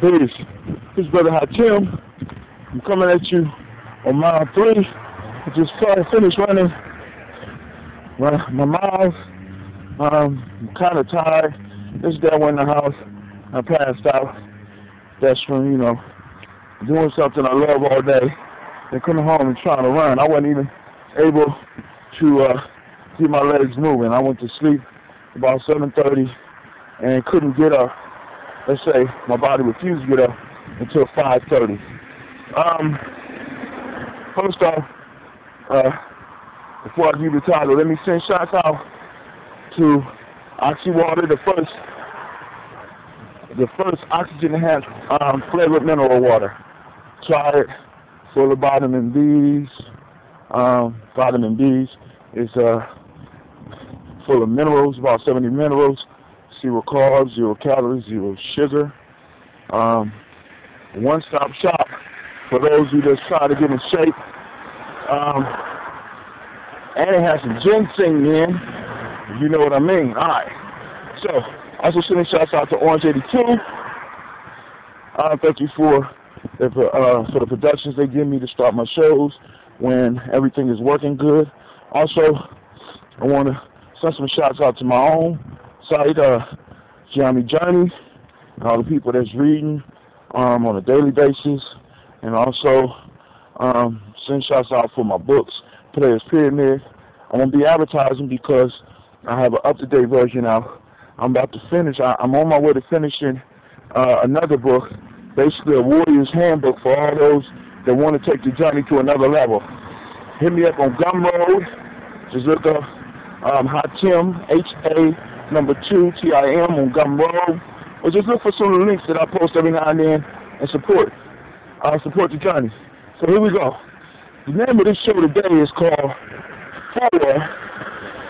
Peace. This is Brother Hot Tim. I'm coming at you on mile 3. I just finished running my miles. I'm kind of tired. This day I went in the house. I passed out. That's from, doing something I love all day. Then coming home and trying to run. I wasn't even able to keep my legs moving. I went to sleep about 7:30 and couldn't get up. Let's say my body refused to get up until 5:30. First off, before I give you the title, let me send shots out to Oxy Water, the first oxygen-enhanced flavored mineral water. Try it, full of vitamin B's. Vitamin B's is full of minerals, about 70 minerals, 0 carbs, 0 calories, 0 sugar. One-stop shop for those who just try to get in shape. And it has some ginseng in, if you know what I mean. All right. So, also sending shouts out to Orange 82. Thank you for the productions they give me to start my shows when everything is working good. Also, I want to send some shouts out to my own site, Jeremy Journey, and all the people that's reading on a daily basis, and also send shouts out for my books, Players Pyramid. I won't be advertising because I have an up-to-date version out. I'm about to finish. I'm on my way to finishing another book, basically a warrior's handbook for all those that want to take the journey to another level. Hit me up on Gumroad. Just look up Hot Tim, HA2 TIM on Gumroad. Or just look for some of the links that I post every now and then and support the journey. So here we go. The name of this show today is called 4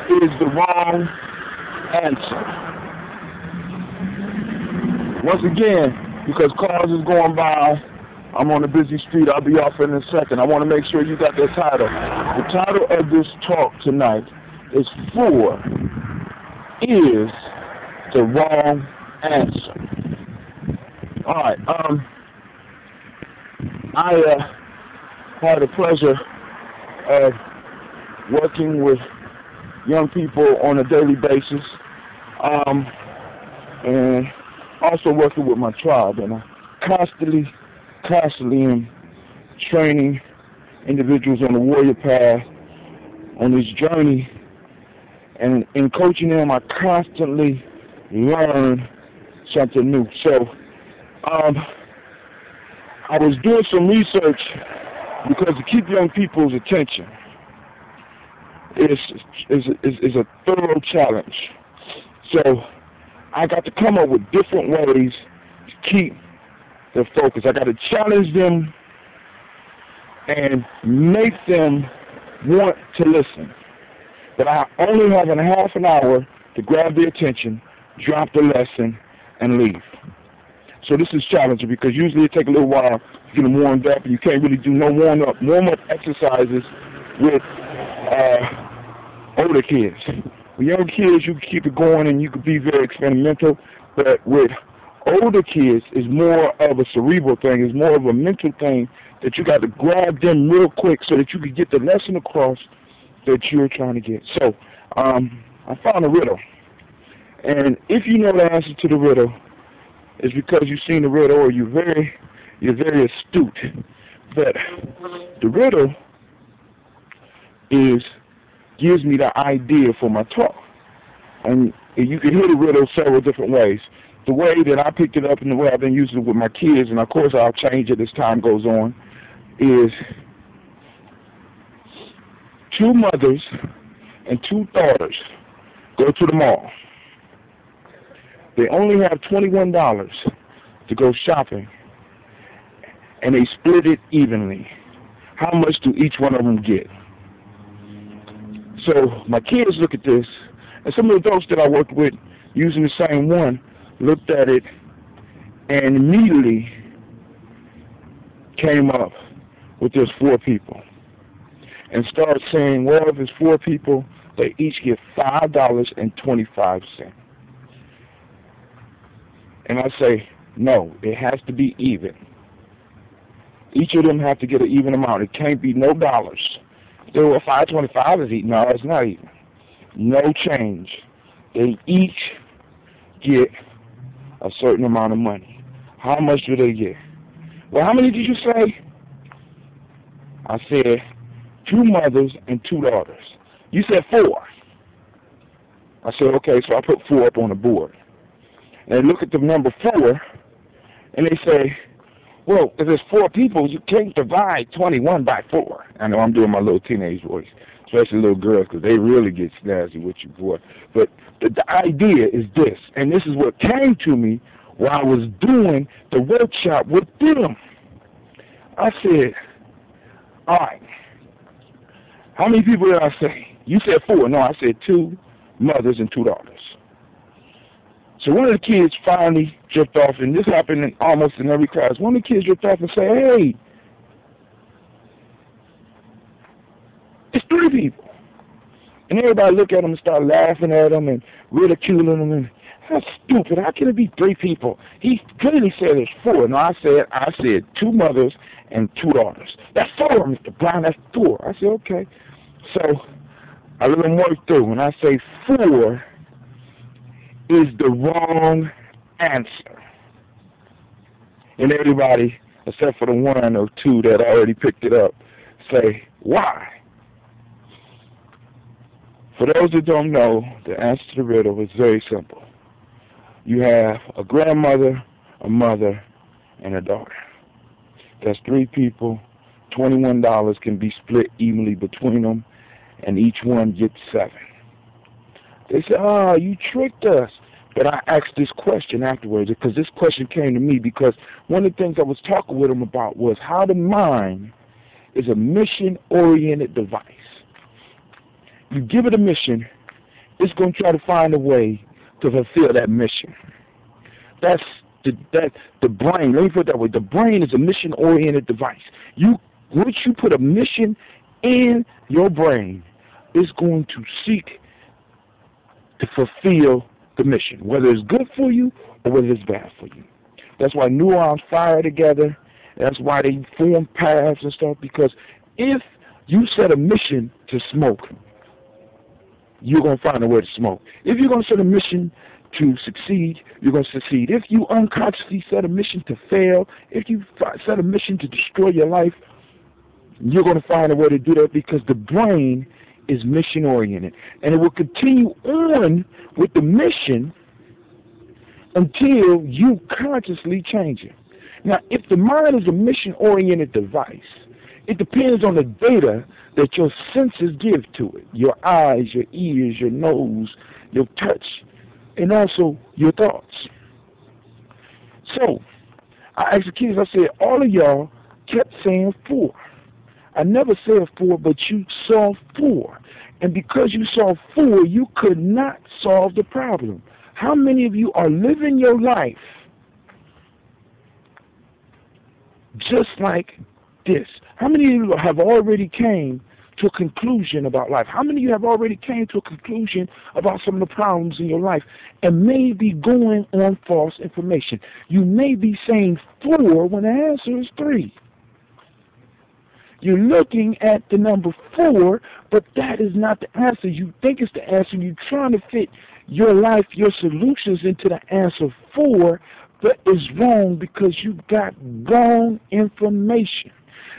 is the Wrong Answer. Once again, because cars is going by, I'm on a busy street, I'll be off in a second. I want to make sure you got that title. The title of this talk tonight is 4 is the Wrong Answer. Alright, I had the pleasure of working with young people on a daily basis, and also working with my tribe, and I constantly am training individuals on the warrior path on this journey, and in coaching them I constantly learn something new. So I was doing some research because to keep young people's attention is a thorough challenge. So I got to come up with different ways to keep their focus. I got to challenge them and make them want to listen. But I only have a half an hour to grab their attention, drop the lesson, and leave. So this is challenging because usually it takes a little while to get them warmed up, and you can't really do no warm-up exercises with older kids. With young kids, you can keep it going and you can be very experimental, but with older kids, it's more of a cerebral thing. It's more of a mental thing that you got to grab them real quick so that you can get the lesson across that you're trying to get. So I found a riddle, and if you know the answer to the riddle, it's because you've seen the riddle or you're very astute. But the riddle gives me the idea for my talk, and you can hear the riddle several different ways. The way that I picked it up and the way I've been using it with my kids, and of course I'll change it as time goes on, is 2 mothers and 2 daughters go to the mall. They only have $21 to go shopping, and they split it evenly. How much do each one of them get? So my kids look at this, and some of the adults that I worked with using the same one looked at it and immediately came up with this 4 people and started saying, well, if it's 4 people, they each get $5.25. And I say, No, it has to be even. Each of them have to get an even amount. It can't be no dollars. So if 525 is eating, no, it's not even. No change. They each get a certain amount of money. How much do they get? Well, how many did you say? I said 2 mothers and 2 daughters. You said 4. I said, okay, so I put 4 up on the board. And they look at the number 4, and they say, well, if there's 4 people, you can't divide 21 by 4. I know I'm doing my little teenage voice, especially little girls, because they really get snazzy with you, boy. But the idea is this, and this is what came to me while I was doing the workshop with them. I said, all right, how many people did I say? You said 4. No, I said 2 mothers and 2 daughters. So one of the kids finally dripped off, and this happened almost in every class. One of the kids dripped off and said, hey, it's 3 people. And everybody looked at him and started laughing at him and ridiculing him. And that's stupid. How can it be 3 people? He clearly said it's 4. No, I said 2 mothers and 2 daughters. That's 4, Mr. Brown. That's 4. I said, okay. So I let him work through. When I say 4 is the wrong answer. And everybody, except for the 1 or 2 that already picked it up, say, why? For those that don't know, the answer to the riddle is very simple. You have a grandmother, a mother, and a daughter. That's 3 people. $21 can be split evenly between them, and each one gets 7. They say, oh, you tricked us. But I asked this question afterwards, because this question came to me because one of the things I was talking with them about was how the mind is a mission-oriented device. You give it a mission, it's going to try to find a way to fulfill that mission. That's the brain. Let me put it that way. The brain is a mission-oriented device. Once you put a mission in your brain, it's going to seek to fulfill the mission, whether it's good for you or whether it's bad for you. That's why neurons fire together. That's why they form paths and stuff, because if you set a mission to smoke, you're going to find a way to smoke. If you're going to set a mission to succeed, you're going to succeed. If you unconsciously set a mission to fail, if you set a mission to destroy your life, you're going to find a way to do that, because the brain is mission-oriented. And it will continue on with the mission until you consciously change it. Now, if the mind is a mission-oriented device, it depends on the data that your senses give to it. Your eyes, your ears, your nose, your touch, and also your thoughts. So, I asked the kids, I said, all of y'all kept saying 4. I never said 4, but you saw 4. And because you saw 4, you could not solve the problem. How many of you are living your life just like this? How many of you have already came to a conclusion about life? How many of you have already came to a conclusion about some of the problems in your life and may be going on false information? You may be saying 4 when the answer is 3. You're looking at the number 4, but that is not the answer. You think it's the answer. You're trying to fit your life, your solutions into the answer 4, but it's wrong because you got wrong information.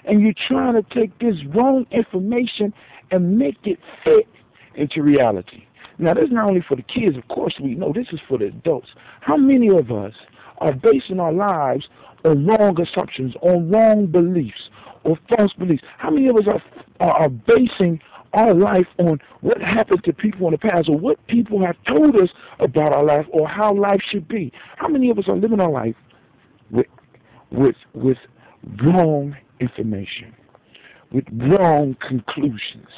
And you're trying to take this wrong information and make it fit into reality. Now, this is not only for the kids. Of course, we know this is for the adults. How many of us are basing our lives on wrong assumptions, on wrong beliefs, or false beliefs? How many of us are basing our life on what happened to people in the past, or what people have told us about our life, or how life should be? How many of us are living our life with wrong information, with wrong conclusions,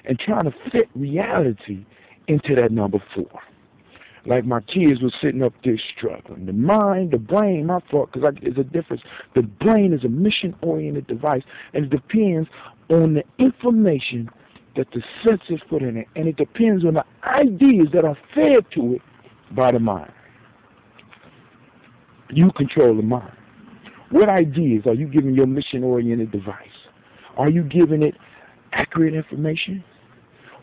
and trying to fit reality into that number 4? Like my kids were sitting up there struggling. The mind, the brain, my fault, because there's a difference. The brain is a mission-oriented device, and it depends on the information that the senses put in it, and it depends on the ideas that are fed to it by the mind. You control the mind. What ideas are you giving your mission-oriented device? Are you giving it accurate information?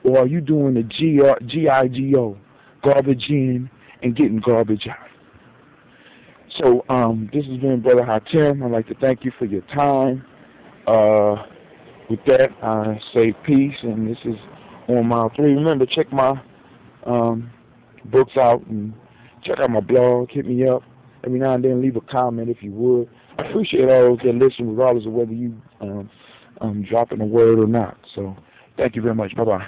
Or are you doing the GIGO, garbage in and getting garbage out? So this has been Brother Hatem. I'd like to thank you for your time. With that, I say peace, and this is on mile 3. Remember, check my books out and check out my blog. Hit me up every now and then. Leave a comment if you would. I appreciate all those that listen, regardless of whether you dropping a word or not. So thank you very much. Bye-bye.